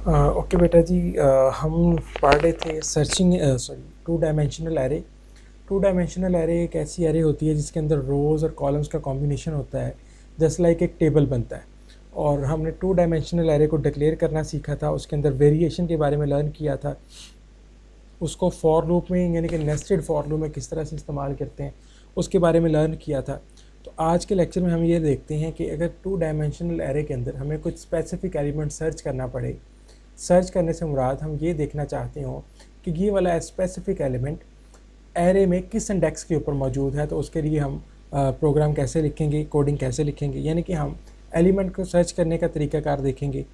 Okay बेटा जी, हम पढ़ रहे थे searching two dimensional array. Two dimensional array एक ऐसी एरे होती है जिसके अंदर रोज़ और कॉलम्स का कॉम्बिनेशन होता है, जस्ट लाइक एक टेबल बनता है। और हमने टू डायमेंशनल एरे को डिक्लेयर करना सीखा था, उसके अंदर वेरिएशन के बारे में लर्न किया था, उसको फॉर लूप में यानी कि नेस्टेड फॉर लूप में किस तरह से इस्तेमाल करते हैं उसके बारे में लर्न किया था। तो आज के लेक्चर में हम ये देखते हैं कि अगर टू डायमेंशनल एरे के अंदर हमें कुछ स्पेसिफिक एलिमेंट सर्च करना पड़े, सर्च करने से मुराद हम ये देखना चाहते हो कि ये वाला स्पेसिफिक एलिमेंट एरे में किस इंडेक्स के ऊपर मौजूद है, तो उसके लिए हम प्रोग्राम कैसे लिखेंगे, कोडिंग कैसे लिखेंगे, यानी कि हम एलिमेंट को सर्च करने का तरीकाकार देखेंगे।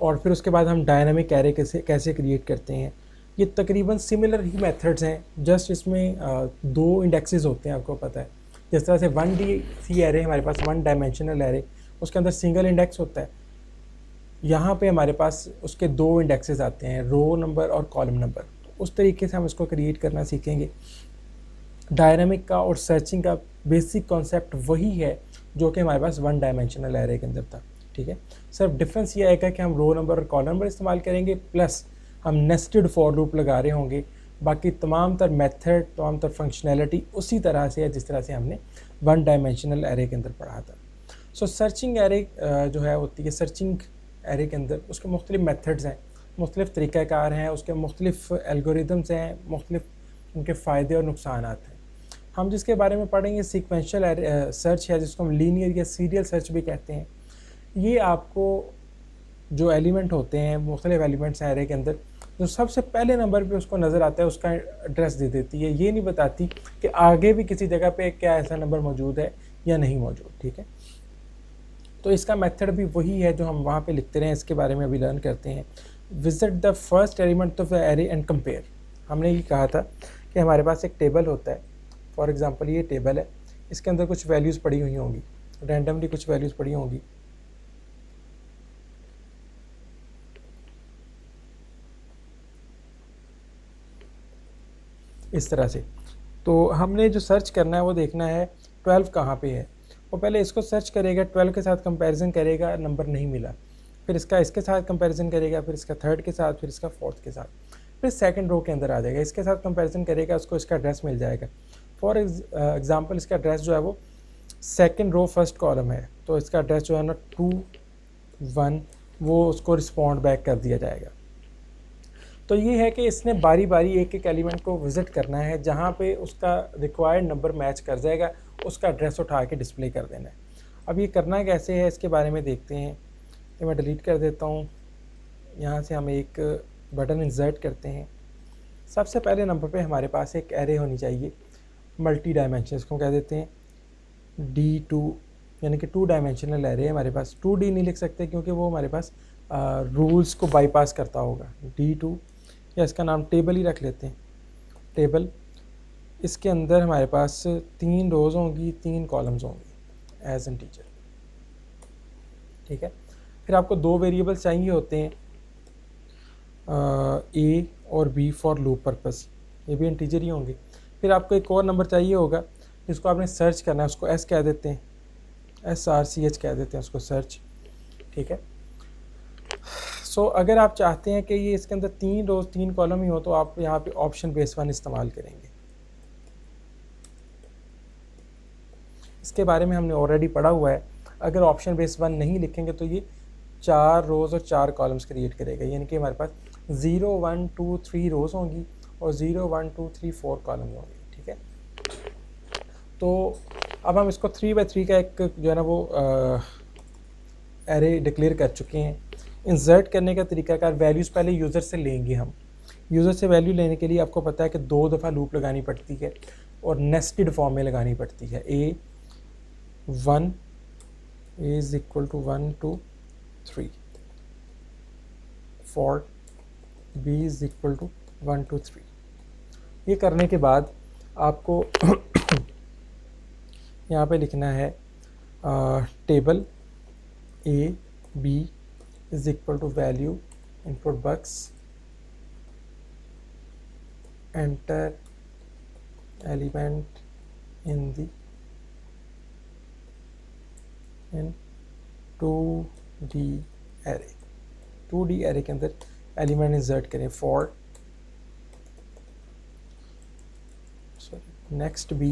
और फिर उसके बाद हम डायनामिक एरे कैसे क्रिएट करते हैं। ये तकरीबन सिमिलर ही मेथड्स हैं, जस्ट इसमें दो इंडेक्सेस होते हैं, आपको पता है। जिस तरह से 1D एरे हमारे पास वन डायमेंशनल एरे, उसके अंदर सिंगल इंडेक्स होता है। यहाँ पे हमारे पास उसके दो इंडेक्सेस आते हैं, रो नंबर और कॉलम नंबर। तो उस तरीके से हम इसको क्रिएट करना सीखेंगे। डायनामिक का और सर्चिंग का बेसिक कॉन्सेप्ट वही है जो कि हमारे पास वन डायमेंशनल एरे के अंदर था, ठीक है। सिर्फ डिफरेंस ये आएगा कि हम रो नंबर और कॉलम नंबर इस्तेमाल करेंगे, प्लस हम नेस्टेड फॉर लूप लगा रहे होंगे। बाकी तमाम तर मेथड, तमाम तर फंक्शनैलिटी उसी तरह से है जिस तरह से हमने वन डायमेंशनल एरे के अंदर पढ़ा था। सो सर्चिंग एरे जो है होती है, सर्चिंग एरे के अंदर उसके मुख्तलिफ मेथड्स हैं, मुख्तलिफ तरीक़ाकार हैं, उसके मुख्तलिफ एल्गोरिदम्स हैं, मुख्तलिफ उनके फ़ायदे और नुकसान हैं। हम जिसके बारे में पढ़ेंगे सीक्वेंशियल सर्च है, जिसको हम लीनियर या सीरियल सर्च भी कहते हैं। ये आपको जो एलिमेंट होते हैं, मुख्तलिफ एलिमेंट्स हैं एरे के अंदर, जो सबसे पहले नंबर पे उसको नज़र आता है उसका एड्रेस दे देती है। ये नहीं बताती कि आगे भी किसी जगह पे क्या ऐसा नंबर मौजूद है या नहीं मौजूद, ठीक है। तो इसका मेथड भी वही है जो हम वहाँ पे लिखते रहे, इसके बारे में अभी लर्न करते हैं। Visit the first element of the array and compare. हमने ये कहा था कि हमारे पास एक टेबल होता है, फॉर एग्जांपल ये टेबल है, इसके अंदर कुछ वैल्यूज़ पड़ी हुई होंगी, रैंडमली कुछ वैल्यूज़ पड़ी होंगी। इस तरह से तो हमने जो सर्च करना है वो देखना है 12 कहाँ पे है। वो पहले इसको सर्च करेगा, 12 के साथ कंपैरिजन करेगा, नंबर नहीं मिला, फिर इसके साथ कंपैरिजन करेगा, फिर इसका थर्ड के साथ, फिर इसका फोर्थ के साथ, फिर सेकंड रो के अंदर आ जाएगा, इसके साथ कंपैरिजन करेगा, उसको इसका एड्रेस मिल जाएगा। फॉर एग्जांपल इसका एड्रेस जो है वो सेकंड रो फर्स्ट कॉलम है, तो इसका एड्रेस जो है ना 2 1, वो उसको रिस्पॉन्ड बैक कर दिया जाएगा। तो ये है कि इसने बारी बारी एक एक एलिमेंट को विज़िट करना है, जहाँ पे उसका रिक्वायर्ड नंबर मैच कर जाएगा, उसका एड्रेस उठा के डिस्प्ले कर देना है। अब ये करना कैसे है इसके बारे में देखते हैं। तो मैं डिलीट कर देता हूँ, यहाँ से हम एक बटन इंसर्ट करते हैं। सबसे पहले नंबर पे हमारे पास एक एरे होनी चाहिए मल्टी डायमेंशन, इसको कह देते हैं D2, यानी कि टू डायमेंशनल एरे है हमारे पास। 2D नहीं लिख सकते क्योंकि वो हमारे पास रूल्स को बाईपास करता होगा। D2, या इसका नाम टेबल ही रख लेते हैं, टेबल। इसके अंदर हमारे पास 3 रोज़ होंगी, 3 कॉलम्स होंगे एज इंटीजर, ठीक है। फिर आपको दो वेरिएबल्स चाहिए होते हैं, A और B फॉर लूप पर्पस, ये भी इंटीजर ही होंगे। फिर आपको एक और नंबर चाहिए होगा जिसको आपने सर्च करना है, उसको S कह देते हैं, SRCH कह देते हैं उसको, सर्च, ठीक है। सो अगर आप चाहते हैं कि ये इसके अंदर 3 रोज 3 कॉलम ही हो, तो आप यहाँ पे ऑप्शन बेस 1 इस्तेमाल करेंगे। इसके बारे में हमने ऑलरेडी पढ़ा हुआ है। अगर ऑप्शन बेस 1 नहीं लिखेंगे तो ये 4 रोज़ और 4 कॉलम्स क्रिएट करेगा, यानी कि हमारे पास 0 1 2 3 रोज़ होंगी और 0 1 2 3 4 कॉलम्स होंगे, ठीक है। तो अब हम इसको 3x3 का एक जो है ना वो एरे डिक्लेयर कर चुके हैं। इंसर्ट करने का तरीकाकार, वैल्यूज़ पहले यूज़र से लेंगे हम। यूज़र से वैल्यू लेने के लिए आपको पता है कि 2 दफ़ा लूप लगानी पड़ती है और नेस्टेड फॉर्म में लगानी पड़ती है। A1 is equal to 1 2 3, for B is equal to 1 2 3। ये करने के बाद आपको यहाँ पे लिखना है table A B is equal to value input box, enter element in 2D array, 2D array के अंदर एलिमेंट इंसर्ट करें फॉर नेक्स्ट बी,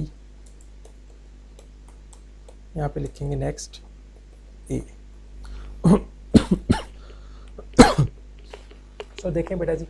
यहाँ पे लिखेंगे नेक्स्ट ए। सो देखें बेटा जी,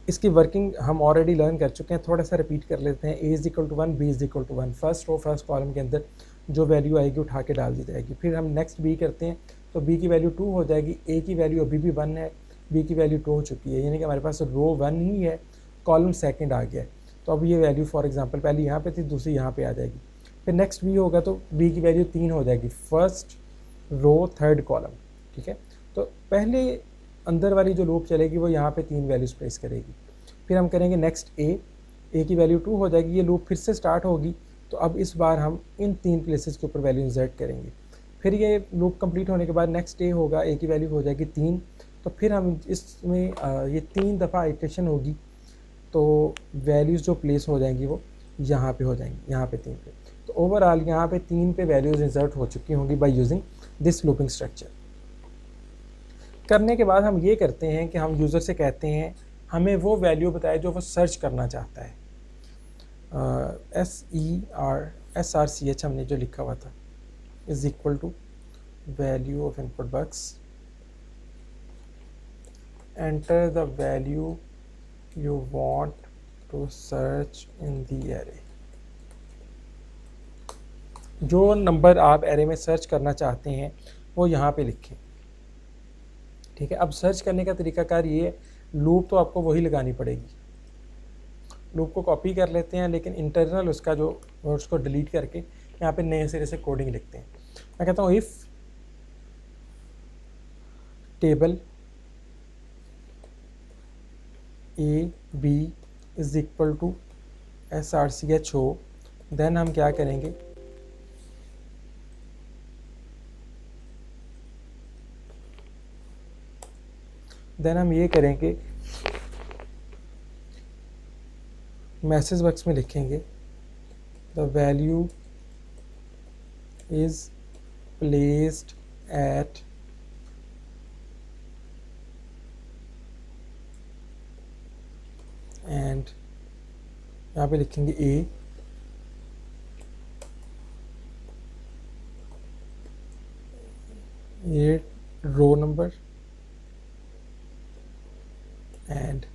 इसकी वर्किंग हम ऑलरेडी लर्न कर चुके हैं, थोड़ा सा रिपीट कर लेते हैं। A is equal to 1, B is equal to 1, first row first column के अंदर जो वैल्यू आएगी उठा के डाल दी जाएगी। फिर हम नेक्स्ट बी करते हैं तो बी की वैल्यू 2 हो जाएगी, ए की वैल्यू अभी भी 1 है, बी की वैल्यू 2 हो चुकी है, यानी कि हमारे पास रो 1 ही है, कॉलम सेकंड आ गया है। तो अब ये वैल्यू फॉर एग्जांपल पहले यहाँ पे थी, दूसरी यहाँ पे आ जाएगी। फिर नेक्स्ट बी होगा तो बी की वैल्यू 3 हो जाएगी, फर्स्ट रो थर्ड कॉलम, ठीक है। तो पहले अंदर वाली जो लूप चलेगी वो यहाँ पे 3 वैल्यूज प्लेस करेगी। फिर हम करेंगे नेक्स्ट ए की वैल्यू 2 हो जाएगी, ये लूप फिर से स्टार्ट होगी। तो अब इस बार हम इन 3 प्लेसेस के ऊपर वैल्यू इंसर्ट करेंगे। फिर ये लूप कंप्लीट होने के बाद नेक्स्ट ए होगा, ए की वैल्यू हो जाएगी 3। तो फिर हम इसमें ये 3 दफ़ा इटरेशन होगी, तो वैल्यूज़ जो प्लेस हो जाएंगी वो यहाँ पे हो जाएंगी, यहाँ पे 3 पे। तो ओवरऑल यहाँ पे 3 पे वैल्यूज़ इंसर्ट हो चुकी होंगी by using this looping structure. करने के बाद हम ये करते हैं कि हम यूज़र से कहते हैं हमें वो वैल्यू बताए जो वो सर्च करना चाहता है। SRCH हमने जो लिखा हुआ था is equal to value of input box, enter the value you want to search in the array। जो नंबर आप एरे में सर्च करना चाहते हैं वो यहाँ पे लिखें, ठीक है। अब सर्च करने का तरीकाकार ये है, लूप तो आपको वही लगानी पड़ेगी। लूप को कॉपी कर लेते हैं, लेकिन इंटरनल उसका जो उसको डिलीट करके यहाँ पे नए सिरे से कोडिंग लिखते हैं। मैं कहता हूँ if table A B is equal to SRCH हो, देन हम क्या करेंगे, देन हम ये करेंगे मैसेज बॉक्स में लिखेंगे the value is placed at and यहाँ पे लिखेंगे ए, ये रो नंबर एंड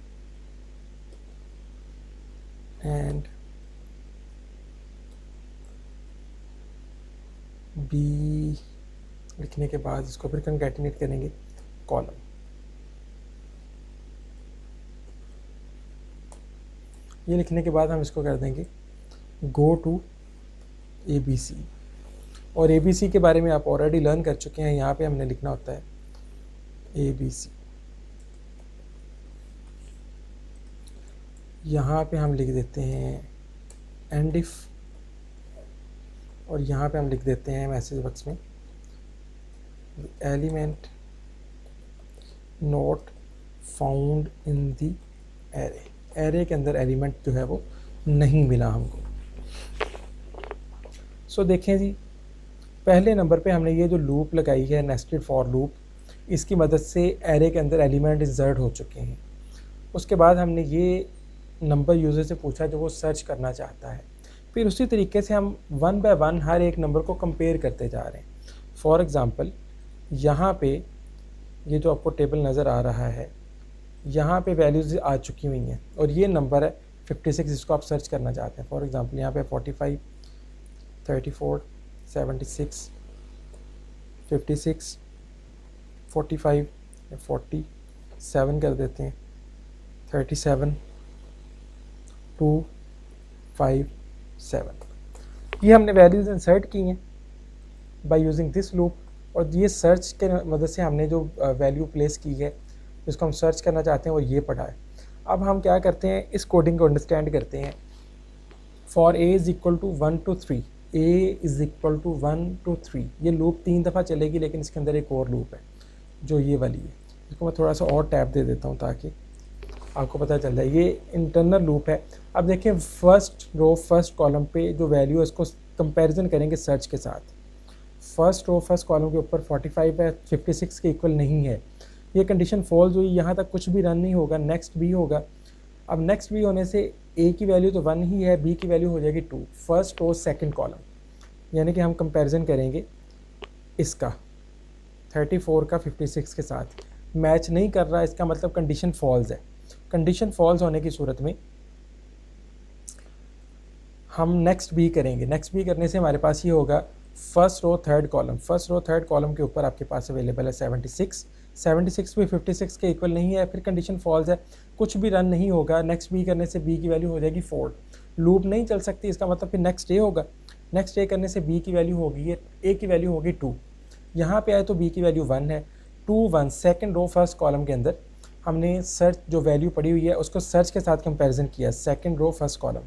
बी लिखने के बाद इसको फिर कंकैटिनेट करेंगे कॉलम। ये लिखने के बाद हम इसको कर देंगे गो टू ABC, और ABC के बारे में आप ऑलरेडी लर्न कर चुके हैं। यहाँ पे हमने लिखना होता है ABC, यहाँ पे हम लिख देते हैं एंड इफ, और यहाँ पे हम लिख देते हैं मैसेज बॉक्स में element not found in the array, array के अंदर एलिमेंट जो है वो नहीं मिला हमको। सो देखें जी, पहले नंबर पे हमने ये जो लूप लगाई है नेस्टेड फॉर लूप, इसकी मदद से एरे के अंदर एलिमेंट इंसर्ट हो चुके हैं। उसके बाद हमने ये नंबर यूज़र से पूछा जो वो सर्च करना चाहता है। फिर उसी तरीके से हम 1 बाय 1 हर एक नंबर को कंपेयर करते जा रहे हैं। फॉर एग्ज़ाम्पल यहाँ पे ये जो आपको टेबल नज़र आ रहा है, यहाँ पे वैल्यूज़ आ चुकी हुई हैं और ये नंबर है 56 जिसको आप सर्च करना चाहते हैं। फॉर एग्ज़ाम्पल यहाँ पे 45, 34, 76, 56, 45, 47 कर देते हैं, 37, 2, 5, 7। ये हमने वैल्यूज़ इंसर्ट की हैं बाय यूजिंग दिस लूप, और ये सर्च के मदद से हमने जो वैल्यू प्लेस की है जिसको हम सर्च करना चाहते हैं वो ये पढ़ा है। अब हम क्या करते हैं, इस कोडिंग को अंडरस्टैंड करते हैं। For A is equal to 1 to 3, A is equal to 1 to 3, ये लूप 3 दफ़ा चलेगी, लेकिन इसके अंदर एक और लूप है जो ये वाली है। इसको मैं थोड़ा सा और टैप दे देता हूँ ताकि आपको पता चल जाए। ये इंटरनल लूप है। अब देखिए फर्स्ट रो फर्स्ट कॉलम पे जो वैल्यू है इसको कंपैरिजन करेंगे सर्च के साथ। फर्स्ट रो फर्स्ट कॉलम के ऊपर 45 है, 56 के इक्वल नहीं है, ये कंडीशन फॉल्स हुई, यहाँ तक कुछ भी रन नहीं होगा, नेक्स्ट बी होगा। अब नेक्स्ट बी होने से ए की वैल्यू तो 1 ही है, बी की वैल्यू हो जाएगी 2, फर्स्ट रो सेकंड कॉलम। यानी कि हम कंपैरिजन करेंगे इसका 34 का 56 के साथ, मैच नहीं कर रहा, इसका मतलब कंडीशन फॉल्स है। कंडीशन फॉल्स होने की सूरत में हम नेक्स्ट बी करेंगे। नेक्स्ट बी करने से हमारे पास ये होगा first row third column. First row third column के ऊपर आपके पास अवेलेबल है 76, 76 भी 56 के इक्वल नहीं है, फिर कंडीशन फॉल्स है, कुछ भी रन नहीं होगा। नेक्स्ट बी करने से बी की वैल्यू हो जाएगी 4, लूप नहीं चल सकती, इसका मतलब फिर नेक्स्ट ए होगा। नेक्स्ट ए करने से बी की वैल्यू होगी, ए की वैल्यू होगी 2, यहाँ पे आए तो बी की वैल्यू 1 है, 2 1। सेकंड रो फर्स्ट कॉलम के अंदर हमने सर्च जो वैल्यू पड़ी हुई है उसको सर्च के साथ कंपैरिजन किया, सेकंड रो फर्स्ट कॉलम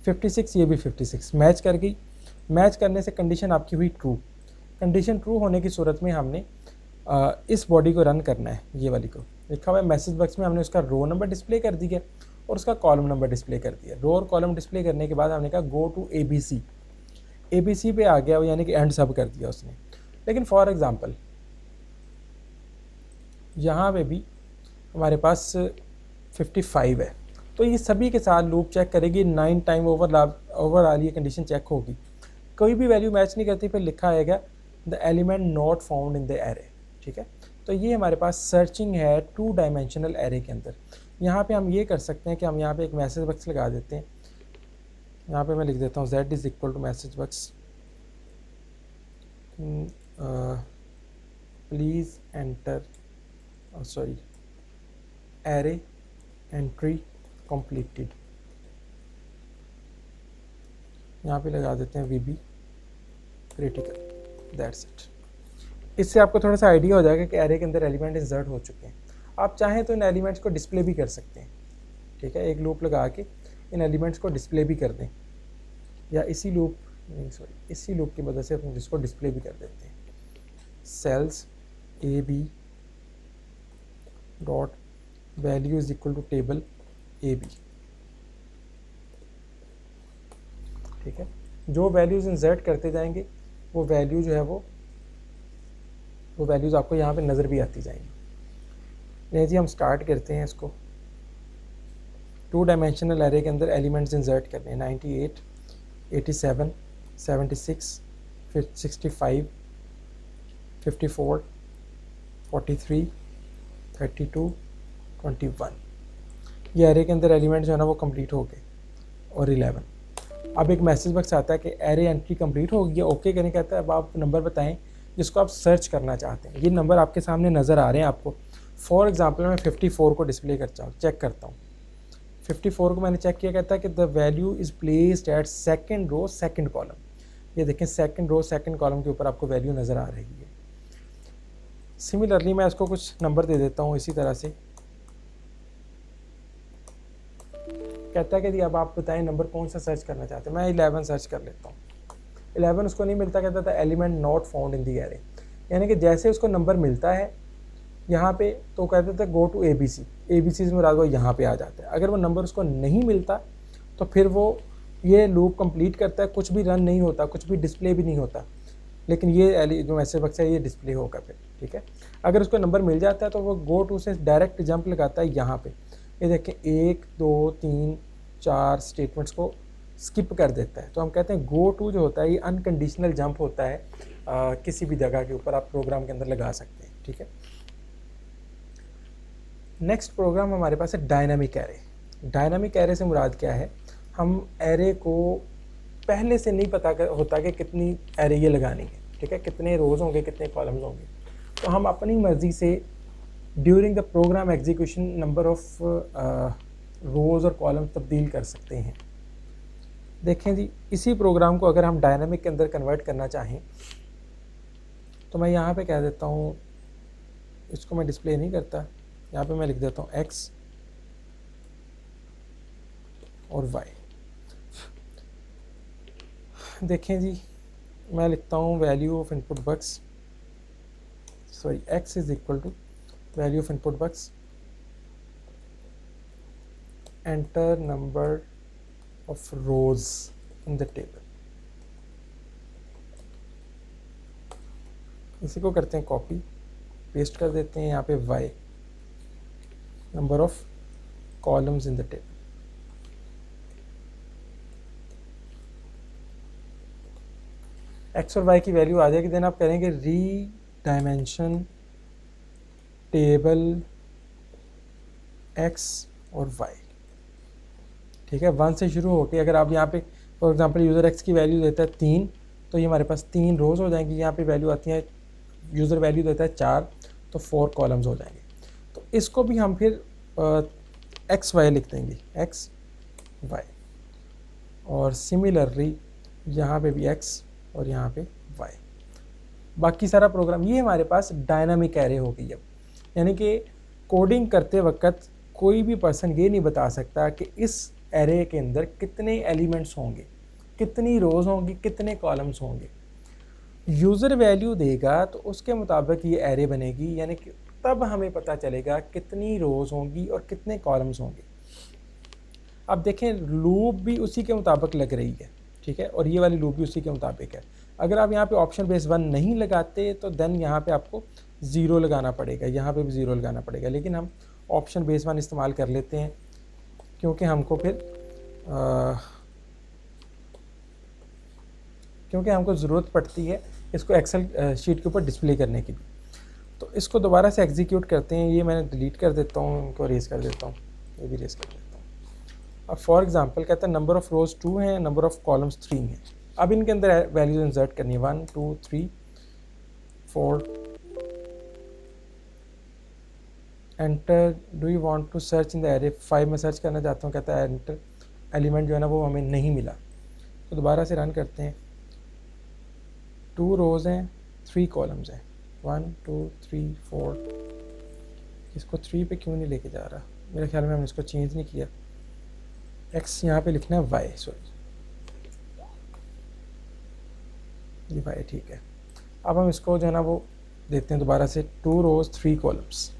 56, ये भी 56 मैच कर गई। मैच करने से कंडीशन आपकी हुई ट्रू। कंडीशन ट्रू होने की सूरत में हमने इस बॉडी को रन करना है, ये वाली को लिखा हुआ है मैसेज बॉक्स में, हमने उसका रो नंबर डिस्प्ले कर दिया और उसका कॉलम नंबर डिस्प्ले कर दिया। रो और कॉलम डिस्प्ले करने के बाद हमने कहा गो टू ABC, ABC पे आ गया, यानी कि एंड सब कर दिया उसने। लेकिन फॉर एग्ज़ाम्पल यहाँ पे भी हमारे पास 55 है, तो ये सभी के साथ लूप चेक करेगी, 9 टाइम ओवरऑल ये कंडीशन चेक होगी, कोई भी वैल्यू मैच नहीं करती, फिर लिखा आएगा the element not found in the array. ठीक है, तो ये हमारे पास सर्चिंग है 2 डायमेंशनल एरे के अंदर। यहाँ पे हम ये कर सकते हैं कि हम यहाँ पे एक मैसेज बॉक्स लगा देते हैं। यहाँ पे मैं लिख देता हूँ z is equal to message box, please enter array entry completed. यहाँ पे लगा देते हैं VB क्रिटिकल, दैट्स इट। इससे आपको थोड़ा सा आइडिया हो जाएगा कि एरे के अंदर एलिमेंट इंसर्ट हो चुके हैं। आप चाहें तो इन एलिमेंट्स को डिस्प्ले भी कर सकते हैं। ठीक है, एक लूप लगा के इन एलिमेंट्स को डिस्प्ले भी कर दें, या इसी लूप की मदद से अपन इसको डिस्प्ले भी कर देते हैं। Cells AB dot value is equal to table AB। ठीक है, जो वैल्यूज़ इंसर्ट करते जाएंगे वो वैल्यू जो है वो वैल्यूज़ आपको यहाँ पे नज़र भी आती जाएंगी। नहीं जी, हम स्टार्ट करते हैं इसको। 2 डायमेंशनल एरे के अंदर एलिमेंट्स इंसर्ट करने हैं, 98, 87, 76, फिर 65, 54, 43, 32, 21। ये एरे के अंदर एलिमेंट जो है ना वो कंप्लीट हो गए, और 11। अब एक मैसेज बॉक्स आता है कि एरे एंट्री कंप्लीट हो गई, ओके करने कहता है। अब आप नंबर बताएं जिसको आप सर्च करना चाहते हैं। ये नंबर आपके सामने नज़र आ रहे हैं आपको। फॉर एग्जांपल मैं 54 को डिस्प्ले चेक करता हूँ। 54 को मैंने चेक किया, कहता है कि the value is placed at second row second column. ये देखें, सेकंड रो सेकंड कॉलम के ऊपर आपको वैल्यू नज़र आ रही है। सिमिलरली मैं इसको कुछ नंबर दे देता हूँ इसी तरह से। कहता है कि अब आप बताएं नंबर कौन सा सर्च करना चाहते हैं। मैं 11 सर्च कर लेता हूँ। 11 उसको नहीं मिलता, कहता था element not found in the array. यानी कि जैसे उसको नंबर मिलता है यहाँ पे तो कहते थे गो टू ABC, ABC में मुराद वो यहाँ पे आ जाता है। अगर वो नंबर उसको नहीं मिलता तो फिर वो ये लूप कंप्लीट करता है, कुछ भी रन नहीं होता, कुछ भी डिस्प्ले भी नहीं होता, लेकिन ये जो मैसेज बॉक्स है ये डिस्प्ले होगा फिर। ठीक है, अगर उसको नंबर मिल जाता है तो वो गो टू से डायरेक्ट जंप लगाता है यहाँ पे। ये देखें 1 2 3 4 स्टेटमेंट्स को स्किप कर देता है। तो हम कहते हैं गो टू जो होता है ये अनकंडीशनल जंप होता है, किसी भी जगह के ऊपर आप प्रोग्राम के अंदर लगा सकते हैं। ठीक है, नेक्स्ट प्रोग्राम हमारे पास है डायनामिक एरे। डायनामिक एरे से मुराद क्या है, हम एरे को पहले से नहीं पता होता कि कितनी एरे ये लगानी है। ठीक है, कितने रोज़ होंगे, कितने कॉलम्स होंगे, तो हम अपनी मर्ज़ी से during the program execution number of rows और कॉलम्स तब्दील कर सकते हैं। देखें जी, इसी प्रोग्राम को अगर हम डायनामिक के अंदर कन्वर्ट करना चाहें तो मैं यहाँ पे कह देता हूँ, इसको मैं डिस्प्ले नहीं करता, यहाँ पे मैं लिख देता हूँ X और Y। देखें जी, मैं लिखता हूँ value of input box, X is equal to value of input box enter number of rows in the table. इसी को करते हैं कॉपी पेस्ट कर देते हैं यहाँ पे y, number of columns in the table. x और y की वैल्यू आ जाएगी, देन आप करेंगे री डायमेंशन टेबल x और y। ठीक है, 1 से शुरू होके अगर आप यहाँ पे फॉर एग्जांपल यूज़र x की वैल्यू देता है 3, तो ये हमारे पास 3 रोज़ हो जाएंगी। यहाँ पे वैल्यू आती है, यूज़र वैल्यू देता है 4, तो 4 कॉलम्स हो जाएंगे। तो इसको भी हम फिर एक्स वाई लिख देंगे, एक्स वाई, और सिमिलरली यहाँ पे भी एक्स और यहाँ पे वाई। बाकी सारा प्रोग्राम ये हमारे पास डायनामिक एरे हो गई अब, यानी कि कोडिंग करते वक्त कोई भी पर्सन ये नहीं बता सकता कि इस एरे के अंदर कितने एलिमेंट्स होंगे, कितनी रोज़ होंगी, कितने कॉलम्स होंगे। यूज़र वैल्यू देगा तो उसके मुताबिक ये एरे बनेगी, यानी कि तब हमें पता चलेगा कितनी रोज़ होंगी और कितने कॉलम्स होंगे। अब देखें, लूप भी उसी के मुताबिक लग रही है, ठीक है, और ये वाली लूप भी उसी के मुताबिक है। अगर आप यहाँ पे ऑप्शन बेस 1 नहीं लगाते तो देन यहाँ पे आपको 0 लगाना पड़ेगा, यहाँ पे भी 0 लगाना पड़ेगा, लेकिन हम ऑप्शन बेस 1 इस्तेमाल कर लेते हैं क्योंकि हमको ज़रूरत पड़ती है इसको एक्सेल शीट के ऊपर डिस्प्ले करने की भी। तो इसको दोबारा से एग्जीक्यूट करते हैं, ये मैंने डिलीट कर देता हूँ, इनको रेज़ कर देता हूँ, ये भी रेज़ कर देता हूँ। अब फॉर एग्जांपल कहता है नंबर ऑफ़ रोज़ 2 हैं, नंबर ऑफ़ कॉलम्स 3 हैं। अब इनके अंदर वैल्यूज इंसर्ट करनी है, 1 2 3 4। Enter do you want to search in the array, 5 में सर्च करना चाहता हूँ, कहता है एंटर, एलिमेंट जो है ना वो हमें नहीं मिला। तो दोबारा से रन करते हैं, 2 रोज़ हैं, 3 कॉलम्स हैं, 1 2 3 4। इसको 3 पे क्यों नहीं लेके जा रहा, मेरे ख्याल में हमने इसको चेंज नहीं किया। x यहाँ पे लिखना है y, सॉरी ये y, ठीक है। अब हम इसको जो है ना वो देते हैं दोबारा से, 2 रोज़ 3 कॉलम्स,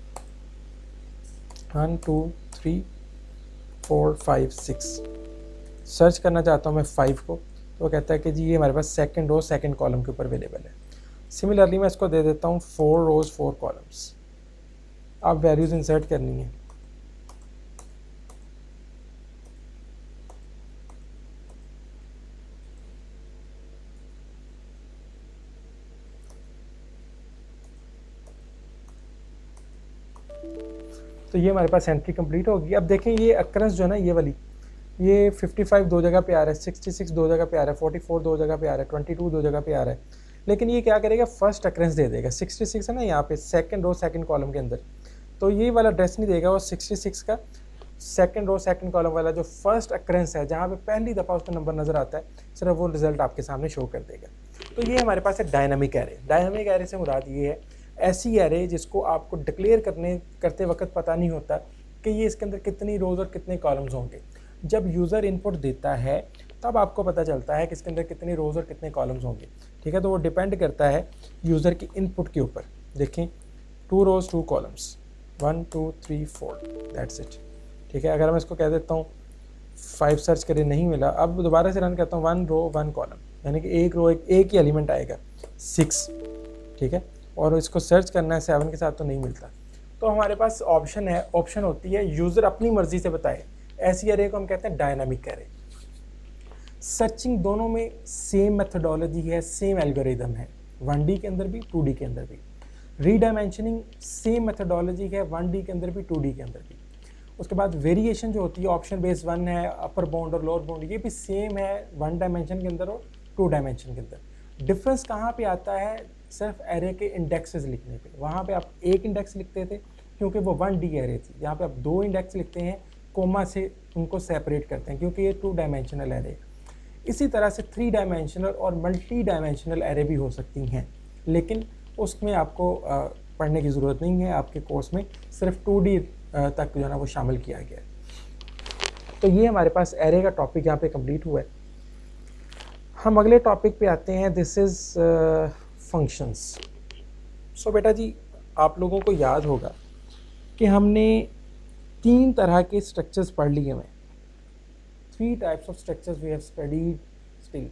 1 2 3 4 5 6। सर्च करना चाहता हूँ मैं 5 को, तो वो कहता है कि जी ये हमारे पास सेकंड रो सेकंड कॉलम के ऊपर अवेलेबल है। सिमिलरली मैं इसको दे देता हूँ 4 रोज़ 4 कॉलम्स। अब वैल्यूज़ इंसर्ट करनी है, तो ये हमारे पास एंट्री कंप्लीट होगी। अब देखें ये अक्रंस जो है ना, ये वाली, ये 55 दो जगह पे आ रहा है, 66 दो जगह पे आ रहा है, 44 दो जगह पे आ रहा है, 22 दो जगह पे आ रहा है, लेकिन ये क्या करेगा, फर्स्ट अक्रंस दे देगा। 66 है ना यहाँ पे सेकंड रो सेकंड कॉलम के अंदर, तो ये वाला एड्रेस नहीं देगा, वो 66 का सेकंड रो सेकंड कॉलम वाला जो फर्स्ट अक्रंस है, जहाँ पे पहली दफ़ा उसका नंबर नज़र आता है, सिर्फ वो रिजल्ट आपके सामने शो कर देगा। तो ये हमारे पास है डायनामिक एरे। डायनामिक एरे से मुराद ये है ऐसी एरे जिसको आपको डिक्लेयर करते वक्त पता नहीं होता कि ये इसके अंदर कितनी रोज़ और कितने कॉलम्स होंगे। जब यूज़र इनपुट देता है तब आपको पता चलता है कि इसके अंदर कितनी रोज़ और कितने कॉलम्स होंगे, ठीक है। तो वो डिपेंड करता है यूज़र की इनपुट के ऊपर। देखें 2 रोज़ 2 कॉलम्स, 1 2 3 4, दैट्स इट, ठीक है। अगर मैं इसको कह देता हूँ 5 सर्च करे, नहीं मिला, अब दोबारा से रन करता हूँ 1 रो 1 कॉलम, यानी कि एक रो एक ही एलिमेंट आएगा 6, ठीक है, और इसको सर्च करना है 7 के साथ तो नहीं मिलता। तो हमारे पास ऑप्शन होती है यूज़र अपनी मर्ज़ी से बताए। ऐसी एरे को हम कहते हैं डायनामिक एरे। सर्चिंग दोनों में सेम मेथडोलॉजी है, सेम एल्गोरिदम है, 1D के अंदर भी 2D के अंदर भी। रीडायमेंशनिंग सेम मेथडोलॉजी है, 1D के अंदर भी 2D के अंदर भी। उसके बाद वेरिएशन जो होती है, ऑप्शन बेस 1 है, अपर बाउंड और लोअर बाउंड, ये भी सेम है 1 डायमेंशन के अंदर और 2 डायमेंशन के अंदर। डिफरेंस कहाँ पे आता है, सिर्फ एरे के इंडेक्सेस लिखने पे। वहाँ पे आप एक इंडेक्स लिखते थे क्योंकि वो 1D एरे थी, यहाँ पे आप 2 इंडेक्स लिखते हैं, कोमा से उनको सेपरेट करते हैं क्योंकि ये 2 डायमेंशनल एरे। इसी तरह से 3 डायमेंशनल और मल्टी डायमेंशनल एरे भी हो सकती हैं, लेकिन उसमें आपको पढ़ने की ज़रूरत नहीं है, आपके कोर्स में सिर्फ 2D तक जो है ना वो शामिल किया गया है। तो ये हमारे पास एरे का टॉपिक यहाँ पे कंप्लीट हुआ है। हम अगले टॉपिक पे आते हैं, दिस इज़ फंक्शंस। सो बेटा जी, आप लोगों को याद होगा कि हमने 3 तरह के स्ट्रक्चर्स पढ़ लिए हैं। 3 types of structures we have studied still.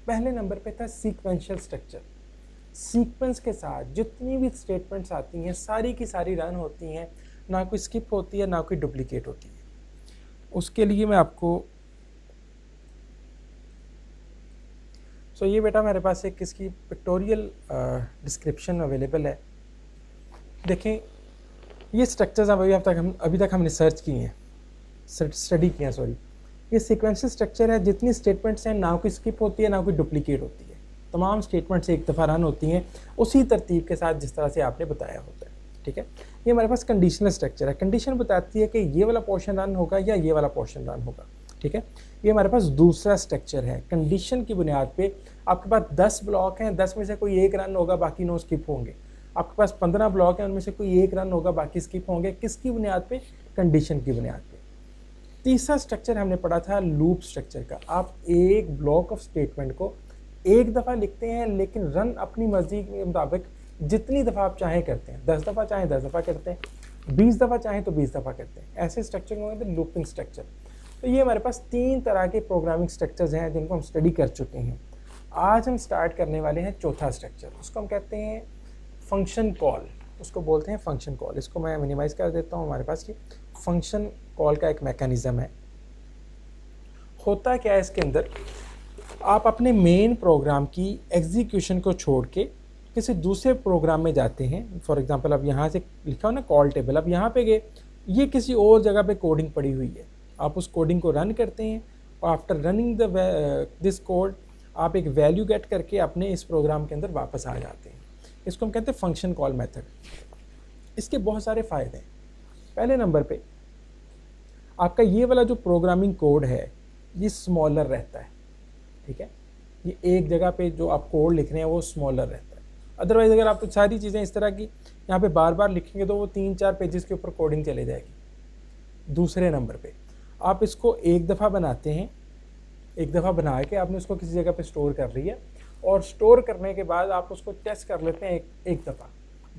पहले नंबर पे था सीक्वेंशियल स्ट्रक्चर। सीक्वेंस के साथ जितनी भी स्टेटमेंट्स आती हैं सारी की सारी रन होती हैं, ना कोई स्किप होती है ना कोई डुप्लीकेट होती है। उसके लिए मैं आपको ये बेटा मेरे पास एक इसकी पिक्टोरियल डिस्क्रिप्शन अवेलेबल है। देखें ये स्ट्रक्चर्स अभी तक हमने सर्च किए हैं, स्टडी किया सॉरी। ये सीक्वेंशियल स्ट्रक्चर है, जितनी स्टेटमेंट्स हैं ना कोई स्किप होती है ना कोई डुप्लीकेट होती है, तमाम स्टेटमेंट्स एक दफ़ा रन होती हैं उसी तरतीब के साथ जिस तरह से आपने बताया होता है। ठीक है, ये हमारे पास कंडीशनल स्ट्रक्चर है। कंडीशन बताती है कि ये वाला पोर्शन रन होगा या ये वाला पोर्शन रन होगा। ठीक है, ये हमारे पास दूसरा स्ट्रक्चर है। कंडीशन की बुनियाद पे आपके पास 10 ब्लॉक हैं, 10 में से कोई एक रन होगा, बाकी 9 स्किप होंगे। आपके पास 15 ब्लॉक हैं, उनमें से कोई एक रन होगा, बाकी स्किप होंगे। किसकी बुनियाद पे? कंडीशन की बुनियाद पे। तीसरा स्ट्रक्चर हमने पढ़ा था लूप स्ट्रक्चर का। आप एक ब्लॉक ऑफ स्टेटमेंट को एक दफ़ा लिखते हैं, लेकिन रन अपनी मर्जी के मुताबिक जितनी दफ़ा आप चाहें करते हैं। 10 दफ़ा चाहें 10 दफ़ा करते हैं, 20 दफ़ा चाहें तो 20 दफ़ा करते हैं। ऐसे स्ट्रक्चर को कहते हैं लूपिंग स्ट्रक्चर। तो ये हमारे पास 3 तरह के प्रोग्रामिंग स्ट्रक्चर्स हैं जिनको हम स्टडी कर चुके हैं। आज हम स्टार्ट करने वाले हैं चौथा स्ट्रक्चर, उसको हम कहते हैं फंक्शन कॉल। उसको बोलते हैं फंक्शन कॉल। इसको मैं मिनिमाइज़ कर देता हूँ। हमारे पास ये फंक्शन कॉल का एक मैकेनिज़्म है। होता क्या है इसके अंदर, आप अपने मेन प्रोग्राम की एग्जीक्यूशन को छोड़ के किसी दूसरे प्रोग्राम में जाते हैं। फॉर एग्जांपल अब यहाँ से लिखा हो ना कॉल टेबल, अब यहाँ पे गए, ये किसी और जगह पे कोडिंग पड़ी हुई है। आप उस कोडिंग को रन करते हैं और आफ्टर रनिंग दिस कोड आप एक वैल्यू गेट करके अपने इस प्रोग्राम के अंदर वापस आ जाते हैं। इसको हम कहते हैं फंक्शन कॉल मेथड। इसके बहुत सारे फ़ायदे हैं। पहले नंबर पे आपका ये वाला जो प्रोग्रामिंग कोड है ये स्मॉलर रहता है। ठीक है, ये एक जगह पे जो आप कोड लिख रहे हैं वो स्मॉलर रहता है। अदरवाइज़ अगर आप सारी चीज़ें इस तरह की यहाँ पे बार बार लिखेंगे तो वो 3-4 पेजेस के ऊपर कोडिंग चले जाएगी। दूसरे नंबर पे आप इसको एक दफ़ा बनाते हैं, एक दफ़ा बना के आपने उसको किसी जगह पे स्टोर कर लिया और स्टोर करने के बाद आप उसको टेस्ट कर लेते हैं एक दफ़ा।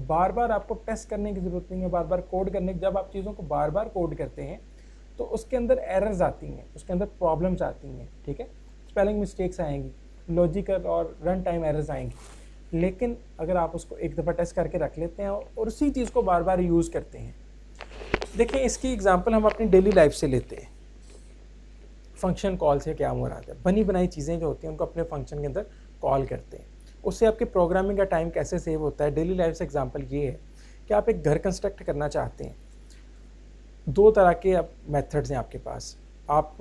बार बार आपको टेस्ट करने की ज़रूरत नहीं है, बार बार कोड करने की। जब आप चीज़ों को बार बार कोड करते हैं तो उसके अंदर एरर्स आती हैं, उसके अंदर प्रॉब्लम्स आती हैं। ठीक है, स्पेलिंग मिस्टेक्स आएंगी, लॉजिकल और रन टाइम एरर्स आएंगी। लेकिन अगर आप उसको एक दफ़ा टेस्ट करके रख लेते हैं और उसी चीज़ को बार बार यूज़ करते हैं। देखिए इसकी एग्जांपल हम अपनी डेली लाइफ से लेते हैं। फंक्शन कॉल से क्या मुराद है? बनी बनाई चीज़ें जो होती हैं उनको अपने फंक्शन के अंदर कॉल करते हैं। उससे आपके प्रोग्रामिंग का टाइम कैसे सेव होता है? डेली लाइफ से एग्जांपल ये है कि आप एक घर कंस्ट्रक्ट करना चाहते हैं। 2 तरह के मेथड्स हैं आपके पास। आप